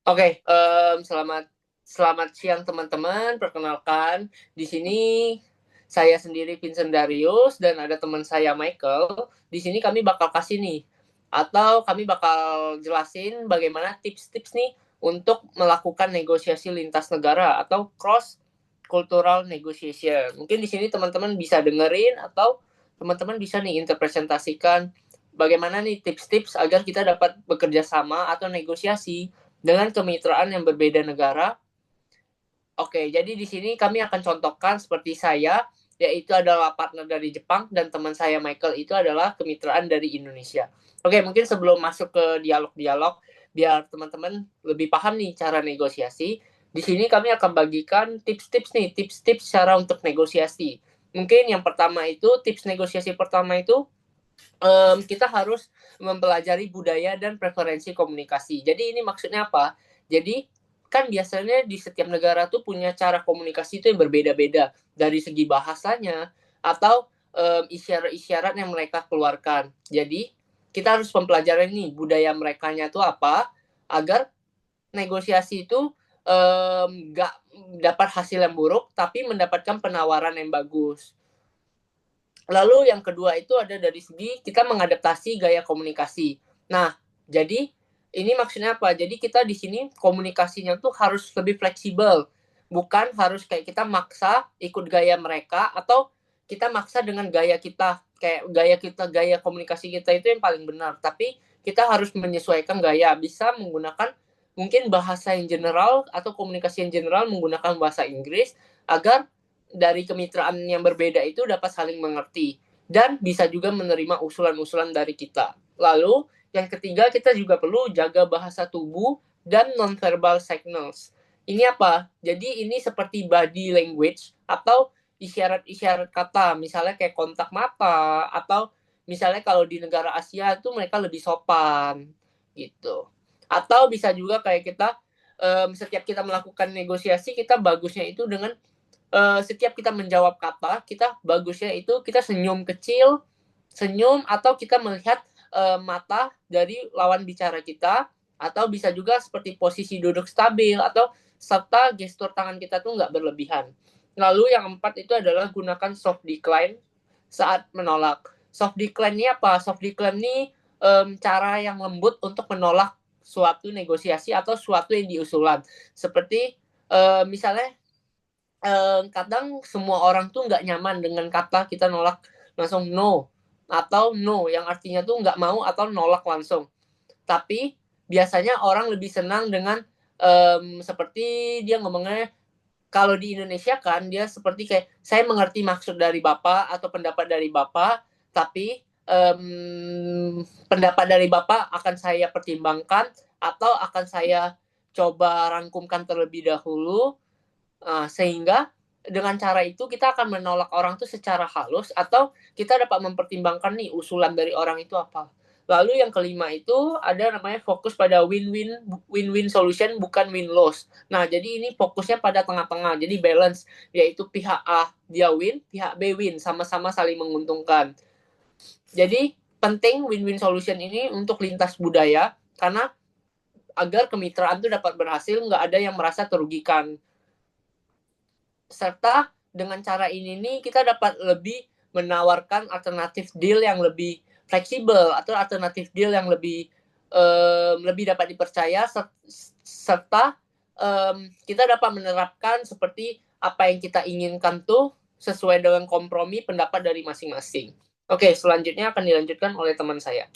Oke, selamat selamat siang teman-teman. Perkenalkan, di sini saya sendiri Vincent Darius dan ada teman saya Michael. Di sini kami bakal kasih nih, atau kami bakal jelasin bagaimana tips-tips nih untuk melakukan negosiasi lintas negara atau cross cultural negotiation. Mungkin di sini teman-teman bisa dengerin atau teman-teman bisa nih interpretasikan bagaimana nih tips-tips agar kita dapat bekerja sama atau negosiasi dengan kemitraan yang berbeda negara. Oke, jadi di sini kami akan contohkan seperti saya, yaitu adalah partner dari Jepang, dan teman saya Michael itu adalah kemitraan dari Indonesia. Oke, mungkin sebelum masuk ke dialog-dialog, biar teman-teman lebih paham nih cara negosiasi, di sini kami akan bagikan tips-tips nih, tips-tips cara untuk negosiasi. Mungkin yang pertama itu, tips negosiasi pertama itu, kita harus mempelajari budaya dan preferensi komunikasi. Jadi ini maksudnya apa? Jadi kan biasanya di setiap negara tuh punya cara komunikasi itu yang berbeda-beda dari segi bahasanya atau isyarat-isyarat yang mereka keluarkan. Jadi kita harus mempelajari nih budaya merekanya tuh apa agar negosiasi itu nggak dapat hasil yang buruk tapi mendapatkan penawaran yang bagus. Lalu yang kedua itu ada dari segi kita mengadaptasi gaya komunikasi. Nah, jadi ini maksudnya apa? Jadi kita di sini komunikasinya tuh harus lebih fleksibel. Bukan harus kayak kita maksa ikut gaya mereka atau kita maksa dengan gaya kita. Kayak gaya komunikasi kita itu yang paling benar. Tapi kita harus menyesuaikan gaya. Bisa menggunakan mungkin bahasa yang general atau komunikasi yang general menggunakan bahasa Inggris agar dari kemitraan yang berbeda itu dapat saling mengerti dan bisa juga menerima usulan-usulan dari kita. Lalu yang ketiga kita juga perlu jaga bahasa tubuh dan nonverbal signals. Ini apa? Jadi ini seperti body language atau isyarat-isyarat kata, misalnya kayak kontak mata atau misalnya kalau di negara Asia itu mereka lebih sopan gitu. Atau bisa juga kayak kita setiap kita melakukan negosiasi kita bagusnya itu dengan setiap kita menjawab kata, kita bagusnya itu kita senyum kecil, senyum atau kita melihat mata dari lawan bicara kita, atau bisa juga seperti posisi duduk stabil atau serta gestur tangan kita tuh nggak berlebihan. Lalu yang empat itu adalah gunakan soft decline saat menolak. Soft decline ini apa? Soft decline ini cara yang lembut untuk menolak suatu negosiasi atau suatu yang diusulan. Seperti misalnya kadang semua orang tuh nggak nyaman dengan kata kita nolak langsung no atau no yang artinya tuh nggak mau atau nolak langsung. Tapi biasanya orang lebih senang dengan seperti dia ngomongnya kalau di Indonesia kan dia seperti kayak saya mengerti maksud dari Bapak atau pendapat dari Bapak, tapi pendapat dari Bapak akan saya pertimbangkan atau akan saya coba rangkumkan terlebih dahulu. Sehingga dengan cara itu kita akan menolak orang tuh secara halus atau kita dapat mempertimbangkan nih usulan dari orang itu apa. Lalu yang kelima itu ada namanya fokus pada win-win solution bukan win-loss. Nah, jadi ini fokusnya pada tengah-tengah. Jadi balance yaitu pihak A dia win, pihak B win, sama-sama saling menguntungkan. Jadi penting win-win solution ini untuk lintas budaya karena agar kemitraan itu dapat berhasil, nggak ada yang merasa terugikan. Serta dengan cara ini nih kita dapat lebih menawarkan alternatif deal yang lebih fleksibel atau alternatif deal yang lebih dapat dipercaya serta kita dapat menerapkan seperti apa yang kita inginkan tuh sesuai dengan kompromi pendapat dari masing-masing. Oke, selanjutnya akan dilanjutkan oleh teman saya.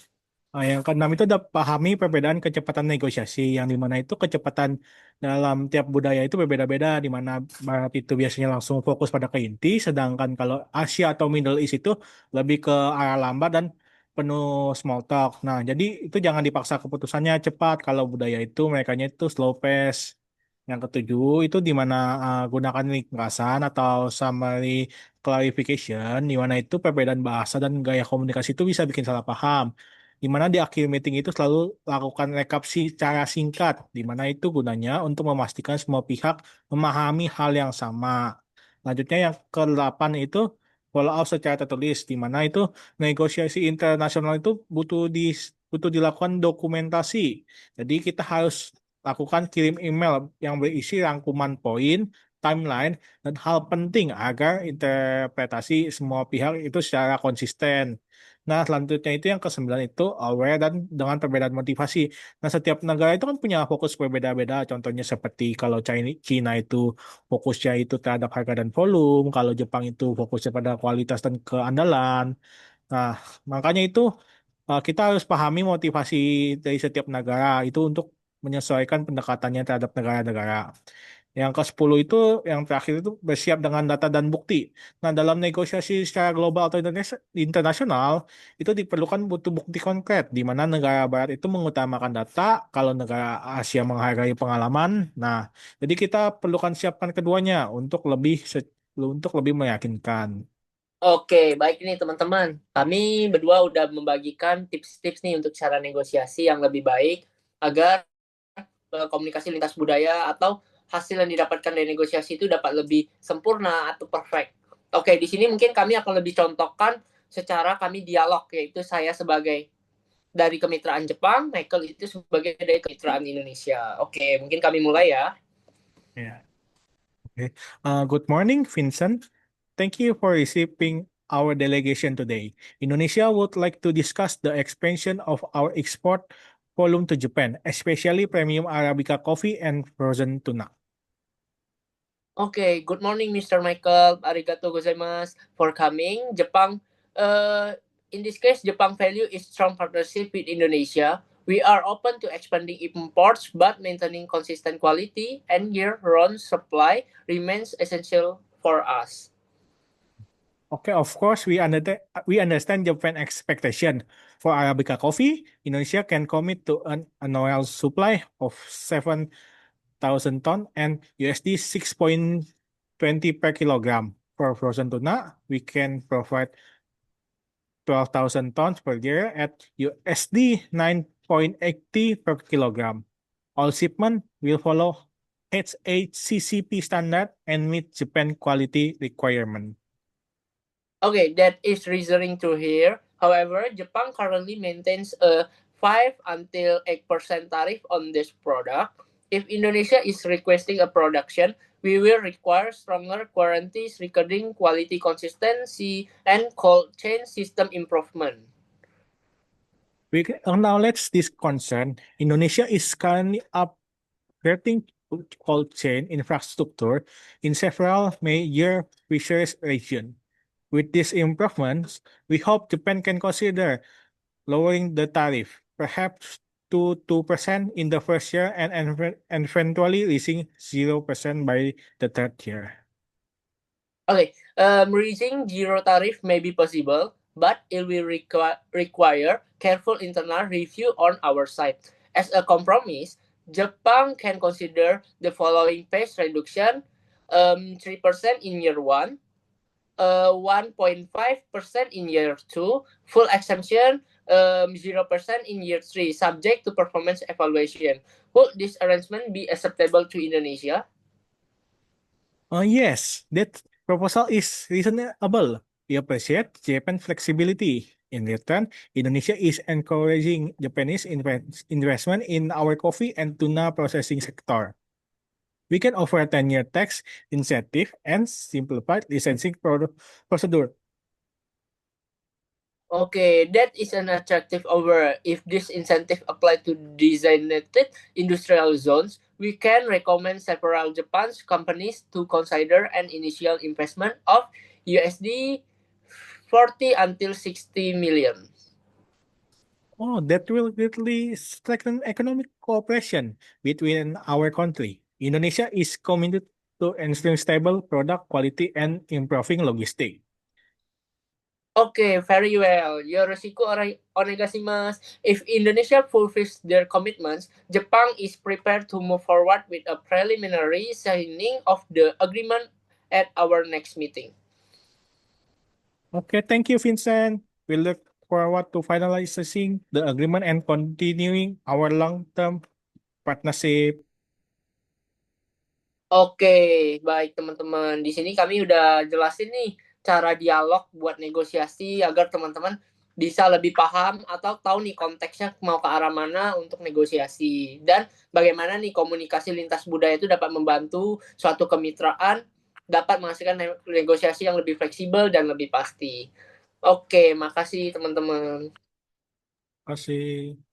Nah, yang keenam itu udah pahami perbedaan kecepatan negosiasi, yang dimana itu kecepatan dalam tiap budaya itu berbeda-beda, di mana Barat itu biasanya langsung fokus pada ke inti, sedangkan kalau Asia atau Middle East itu lebih ke arah lambat dan penuh small talk. Nah, jadi itu jangan dipaksa keputusannya cepat, kalau budaya itu mereka itu slow pace. Yang ketujuh itu di mana gunakan ringkasan atau summary clarification, di mana itu perbedaan bahasa dan gaya komunikasi itu bisa bikin salah paham di mana di akhir meeting itu selalu lakukan rekap secara singkat, di mana itu gunanya untuk memastikan semua pihak memahami hal yang sama. Lanjutnya yang ke-8 itu follow up secara tertulis, di mana itu negosiasi internasional itu butuh dilakukan dokumentasi. Jadi kita harus lakukan kirim email yang berisi rangkuman poin, timeline, dan hal penting agar interpretasi semua pihak itu secara konsisten. Nah, selanjutnya itu yang kesembilan itu aware dan dengan perbedaan motivasi. Nah, setiap negara itu kan punya fokus berbeda-beda. Contohnya seperti kalau Cina itu fokusnya itu terhadap harga dan volume, kalau Jepang itu fokusnya pada kualitas dan keandalan. Nah, makanya itu kita harus pahami motivasi dari setiap negara itu untuk menyesuaikan pendekatannya terhadap negara-negara. Yang ke-10 itu, yang terakhir itu bersiap dengan data dan bukti. Nah, dalam negosiasi secara global atau internasional, itu diperlukan butuh bukti konkret, di mana negara barat itu mengutamakan data, kalau negara Asia menghargai pengalaman. Nah, jadi kita perlukan siapkan keduanya untuk lebih meyakinkan. Oke, baik nih teman-teman. Kami berdua udah membagikan tips-tips nih untuk cara negosiasi yang lebih baik agar komunikasi lintas budaya atau hasil yang didapatkan dari negosiasi itu dapat lebih sempurna atau perfect. Oke, di sini mungkin kami akan lebih contohkan secara kami dialog, yaitu saya sebagai dari kemitraan Jepang, Michael itu sebagai dari kemitraan Indonesia. Oke, mungkin kami mulai ya. Ya. Okay. Good morning, Vincent. Thank you for receiving our delegation today. Indonesia would like to discuss the expansion of our export volume to Japan, especially premium Arabica coffee and frozen tuna. Okay, good morning, Mr. Michael. Arigato gozaimasu for coming. Japan, in this case, Japan value is strong partnership with Indonesia. We are open to expanding imports, but maintaining consistent quality and year-round supply remains essential for us. Okay, of course, we understand Japan expectation for Arabica coffee. Indonesia can commit to an annual supply of 7,000 ton and USD 6.20 per kilogram. For frozen tuna, we can provide 12,000 tons per year at USD 9.80 per kilogram. All shipment will follow HACCP standard and meet Japan quality requirement. Okay, that is reassuring to hear. However, Japan currently maintains a 5 until 8% tariff on this product. If Indonesia is requesting a production, we will require stronger guarantees regarding quality consistency and cold chain system improvement. We acknowledge this concern. Indonesia is currently upgrading cold chain infrastructure in several major fisheries regions. With these improvements, we hope Japan can consider lowering the tariff, perhaps to 2% in the first year and eventually reaching 0% by the third year. Okay, reaching zero tariff may be possible, but it will require careful internal review on our side. As a compromise, Japan can consider the following pace reduction: 3% in year one, 1.5% in year two, full exemption 0% in year three, subject to performance evaluation. Would this arrangement be acceptable to Indonesia? Yes, that proposal is reasonable. We appreciate Japan's flexibility. In return, Indonesia is encouraging Japanese investment in our coffee and tuna processing sector. We can offer a 10-year tax incentive and simplified licensing procedure. Okay, that is an attractive offer. If this incentive apply to designated industrial zones, we can recommend several Japan's companies to consider an initial investment of USD 40 until 60 million. Oh, that will greatly strengthen economic cooperation between our country. Indonesia is committed to ensuring stable product quality and improving logistics. Okay, very well. Yoroshiku onegaishimasu. If Indonesia fulfills their commitments, Japan is prepared to move forward with a preliminary signing of the agreement at our next meeting. Okay, thank you, Vincent. We look forward to finalizing the agreement and continuing our long-term partnership. Oke, baik teman-teman. Di sini kami udah jelasin nih cara dialog buat negosiasi agar teman-teman bisa lebih paham atau tahu nih konteksnya mau ke arah mana untuk negosiasi. Dan bagaimana nih komunikasi lintas budaya itu dapat membantu suatu kemitraan dapat menghasilkan negosiasi yang lebih fleksibel dan lebih pasti. Oke, makasih teman-teman. Kasih.